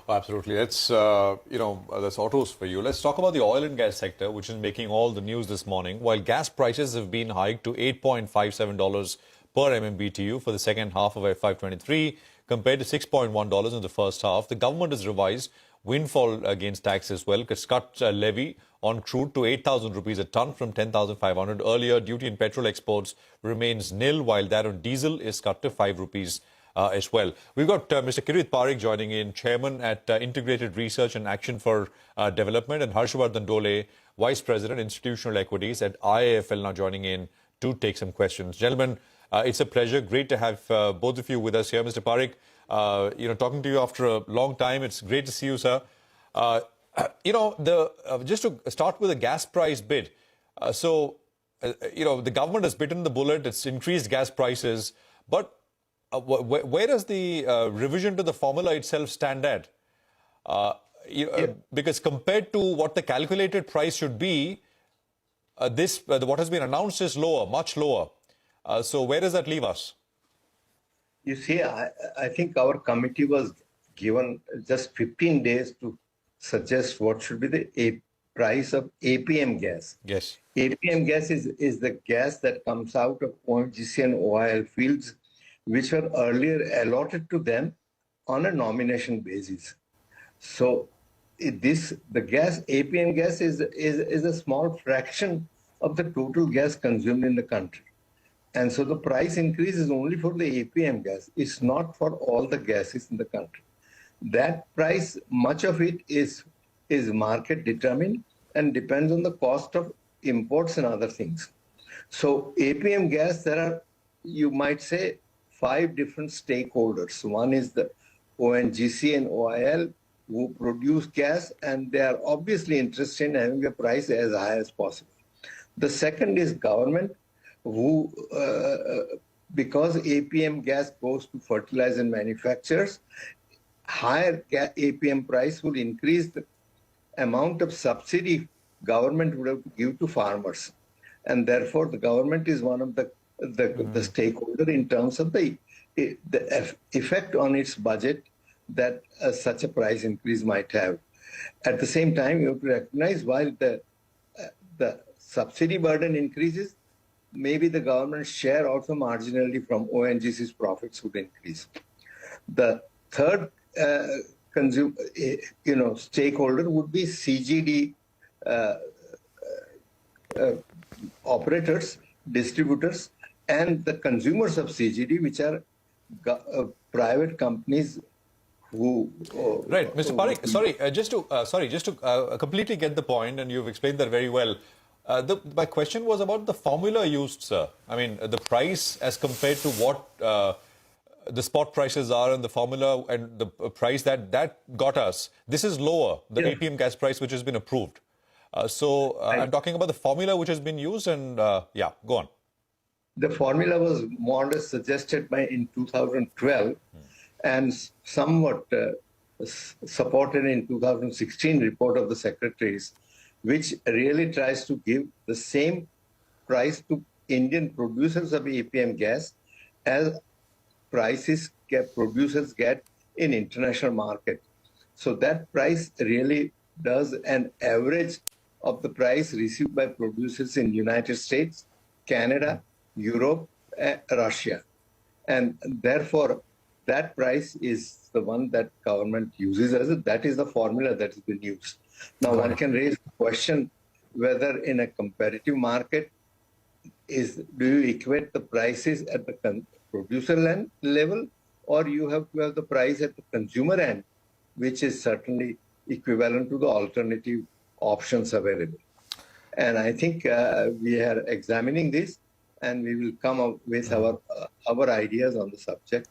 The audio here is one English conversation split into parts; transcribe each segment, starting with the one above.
Oh, absolutely. That's autos for you. Let's talk about the oil and gas sector, which is making all the news this morning. While gas prices have been hiked to $8.57 per MMBTU for the second half of FY23, compared to $6.1 in the first half, the government has revised windfall gains tax as well. It's cut levy on crude to 8,000 rupees a ton from 10,500 earlier. Duty in petrol exports remains nil, while that on diesel is cut to 5 rupees as well. We've got Mr. Kirit Parikh joining in, Chairman at Integrated Research and Action for Development, and Harshvardhan Dole, Vice President, Institutional Equities at IIFL, now joining in to take some questions. Gentlemen, it's a pleasure. Great to have both of you with us here. Mr. Parikh, talking to you after a long time. It's great to see you, sir. Just to start with the gas price bit. The government has bitten the bullet. It's increased gas prices, but where does the revision to the formula itself stand at? Because compared to what the calculated price should be, what has been announced is lower, much lower. So where does that leave us? You see, I think our committee was given just 15 days to suggest what should be the price of APM gas. Yes. APM gas is the gas that comes out of ONGC and OIL fields, which were earlier allotted to them on a nomination basis. So APM gas is a small fraction of the total gas consumed in the country. And so the price increase is only for the APM gas. It's not for all the gases in the country. That price, much of it is market determined and depends on the cost of imports and other things. So APM gas, there are, you might say, 5 different stakeholders. One is the ONGC and OIL who produce gas, and they are obviously interested in having a price as high as possible. The second is government, who, because APM gas goes to fertilizer manufacturers, higher APM price will increase the amount of subsidy government would have to give to farmers. And therefore, the government is one of the stakeholder in terms of the effect on its budget that such a price increase might have. At the same time, you have to recognize while the subsidy burden increases, maybe the government's share also marginally from ONGC's profits would increase. The third stakeholder would be CGD operators, distributors, and the consumers of CGD, which are private companies who... Right, Mr. Parikh, just to completely get the point, and you've explained that very well. My question was about the formula used, sir. I mean, the price as compared to what the spot prices are and the formula and the price that got us. This is lower, the APM gas price which has been approved. I'm talking about the formula which has been used and, go on. The formula was more or less suggested in 2012 and somewhat supported in 2016 report of the secretaries, which really tries to give the same price to Indian producers of APM gas as prices producers get in international market. So that price really does an average of the price received by producers in United States, Canada, Europe, Russia. And therefore, that price is the one that government uses that is the formula that has been used. Now, one can raise the question whether in a competitive market, do you equate the prices at the producer level, or you have to have the price at the consumer end, which is certainly equivalent to the alternative options available. And I think we are examining this, and we will come up with our ideas on the subject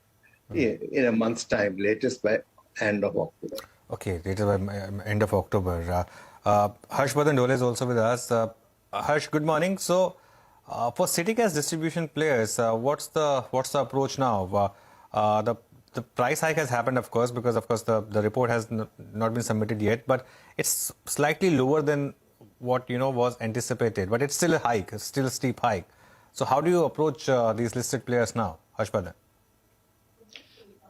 in a month's time, latest by end of October. Okay, latest by end of October. Harshvardhan Dole is also with us. Harsh, good morning. So, for city gas distribution players, what's the approach now? The price hike has happened, of course, because of course the report has not been submitted yet, but it's slightly lower than what was anticipated, but it's still a hike, it's still a steep hike. So how do you approach these listed players now, Harshvardhan?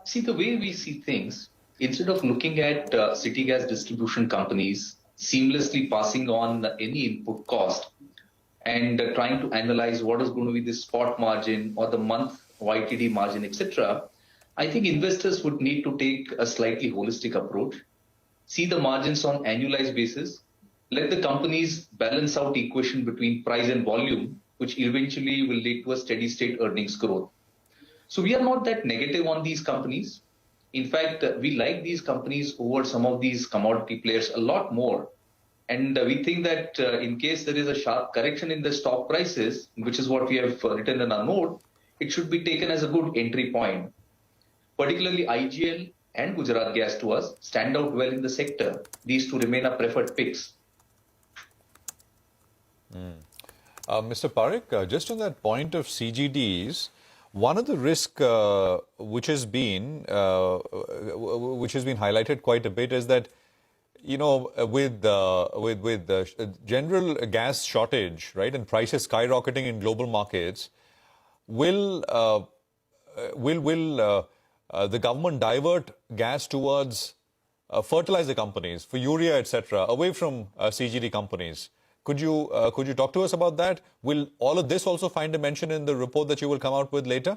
See, the way we see things, instead of looking at city gas distribution companies seamlessly passing on any input cost and trying to analyze what is going to be the spot margin or the month YTD margin, etc., I think investors would need to take a slightly holistic approach, see the margins on annualized basis, let the companies balance out equation between price and volume, which eventually will lead to a steady state earnings growth. So we are not that negative on these companies. In fact, we like these companies over some of these commodity players a lot more. And we think that in case there is a sharp correction in the stock prices, which is what we have written in our note, it should be taken as a good entry point. Particularly IGL and Gujarat Gas to us stand out well in the sector. These two remain our preferred picks. Mr. Parikh, just on that point of CGDs, one of the risks which has been highlighted quite a bit is that, you know, with the general gas shortage, right, and prices skyrocketing in global markets, will the government divert gas towards fertilizer companies for urea, etc., away from CGD companies? Could you talk to us about that? Will all of this also find a mention in the report that you will come out with later?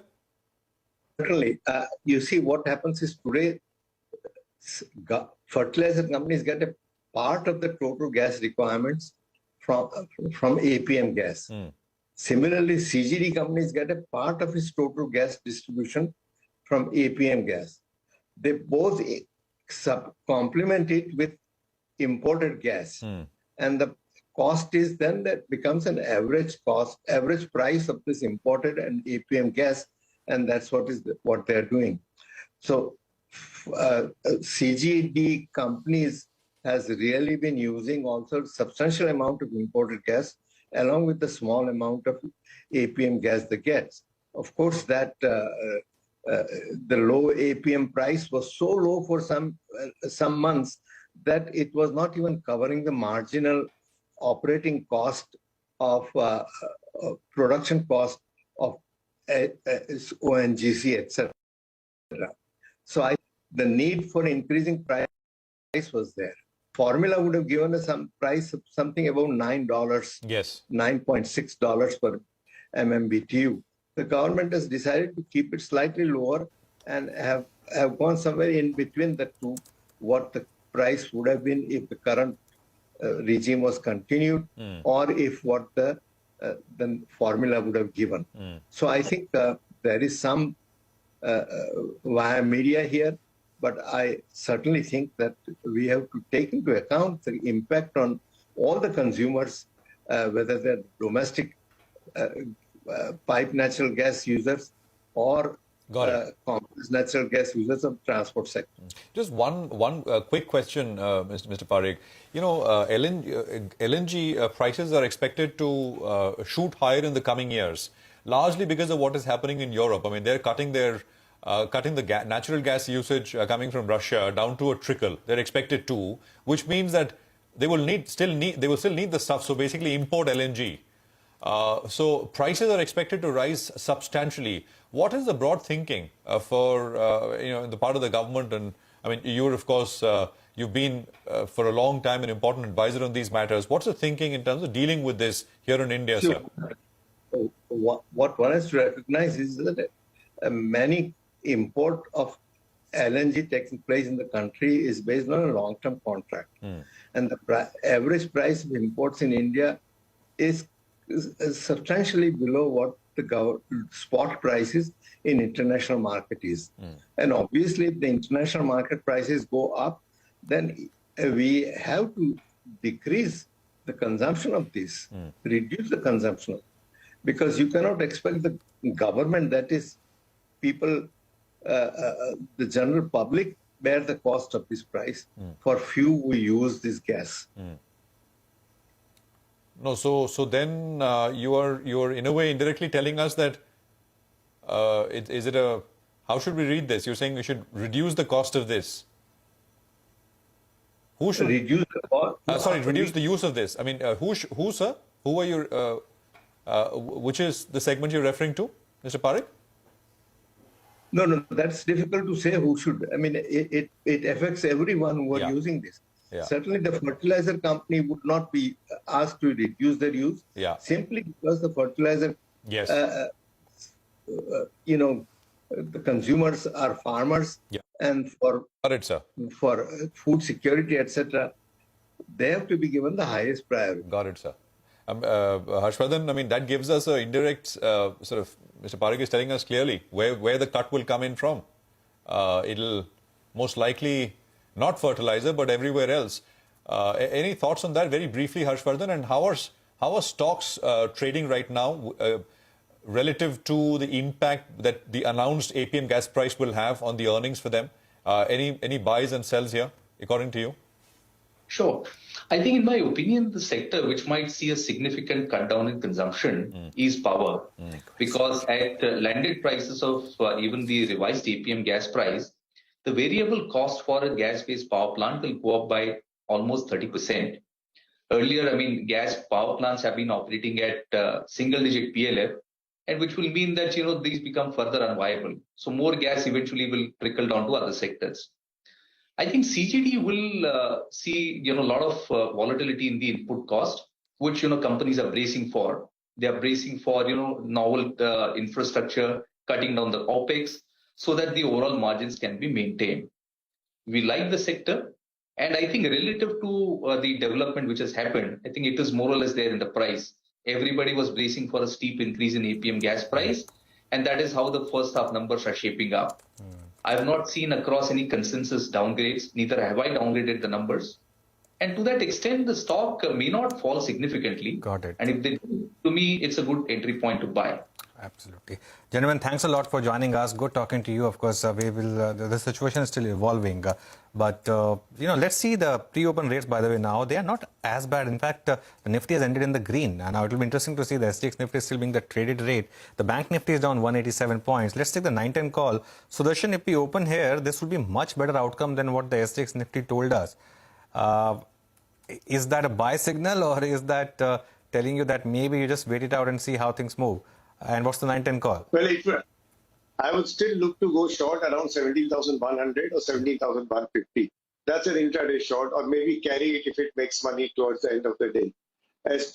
Certainly. You see, what happens is today, fertilizer companies get a part of the total gas requirements from APM gas. Similarly, CGD companies get a part of its total gas distribution from APM gas. They both complement it with imported gas. And the cost is then that becomes an average price of this imported and APM gas, and that's what they're doing. So CGD companies has really been using also substantial amount of imported gas along with the small amount of APM gas they get. Of course, that the low APM price was so low for some months that it was not even covering the marginal operating cost of production cost of ONGC, etc. So the need for increasing price was there. Formula would have given us some price of something about $9. Yes. $9.6 per MMBTU. The government has decided to keep it slightly lower and have gone somewhere in between the two, what the price would have been if the current regime was continued, or if what the formula would have given. So I think there is some via media here, but I certainly think that we have to take into account the impact on all the consumers, whether they're domestic pipe natural gas users or compressed natural gas users of transport sector. Just one quick question, Mr. Parikh. You know, LNG prices are expected to shoot higher in the coming years, largely because of what is happening in Europe. I mean, they're cutting the natural gas usage coming from Russia down to a trickle. They're expected to, which means that they will still need the stuff. So basically, import LNG. So prices are expected to rise substantially. What is the broad thinking for in the part of the government? And I mean, you're of course you've been for a long time an important advisor on these matters. What's the thinking in terms of dealing with this here in India, sir? What one has to recognize is that many import of LNG taking place in the country is based on a long-term contract, and the average price of imports in India is substantially below what the spot prices in international market is. And obviously, if the international market prices go up, then we have to decrease the consumption of this, reduce the consumption, because you cannot expect the government, that is people, the general public, bear the cost of this price for few who use this gas. No, so then you are in a way indirectly telling us that how should we read this? You're saying we should reduce the cost of this. Who should reduce the cost? Reduce the use of this. I mean, who, sir? Who are you? Which is the segment you're referring to, Mr. Parikh? No, that's difficult to say who should. I mean, it affects everyone who are Yeah. using this. Yeah. Certainly, the fertilizer company would not be asked to reduce their use Yeah. simply because the fertilizer, Yes. the consumers are farmers, Yeah. and Got it, sir. for food security, etc., they have to be given the highest priority. Got it, sir. Harshvardhan, I mean, that gives us an indirect sort of, Mr. Parikh is telling us clearly where the cut will come in from. It'll most likely not fertilizer, but everywhere else. Any thoughts on that very briefly, Harshvardhan? And how are stocks trading right now relative to the impact that the announced APM gas price will have on the earnings for them? Any buys and sells here, according to you? Sure. I think, in my opinion, the sector which might see a significant cut down in consumption is power. Because at landed prices of even the revised APM gas price, the variable cost for a gas-based power plant will go up by almost 30%. Earlier, I mean, gas power plants have been operating at single-digit PLF, and which will mean that, these become further unviable. So more gas eventually will trickle down to other sectors. I think CGD will see, a lot of volatility in the input cost, which, companies are bracing for. They are bracing for, novel infrastructure, cutting down the OPEX so that the overall margins can be maintained. We like the sector. And I think relative to the development which has happened, I think it is more or less there in the price. Everybody was bracing for a steep increase in APM gas price. And that is how the first half numbers are shaping up. I have not seen across any consensus downgrades, neither have I downgraded the numbers. And to that extent, the stock may not fall significantly. Got it. And if they do, to me, it's a good entry point to buy. Absolutely. Gentlemen, thanks a lot for joining us. Good talking to you. Of course, we will. The situation is still evolving. Let's see the pre-open rates, by the way, now. They are not as bad. In fact, the Nifty has ended in the green. Now, it will be interesting to see the SGX Nifty still being the traded rate. The Bank Nifty is down 187 points. Let's take the 910 call. Sudarshan, if we open here, this will be much better outcome than what the SGX Nifty told us. Is that a buy signal, or is that telling you that maybe you just wait it out and see how things move? And what's the 910 call? Well, I would still look to go short around 17,100 or 17,150. That's an intraday short, or maybe carry it if it makes money towards the end of the day. As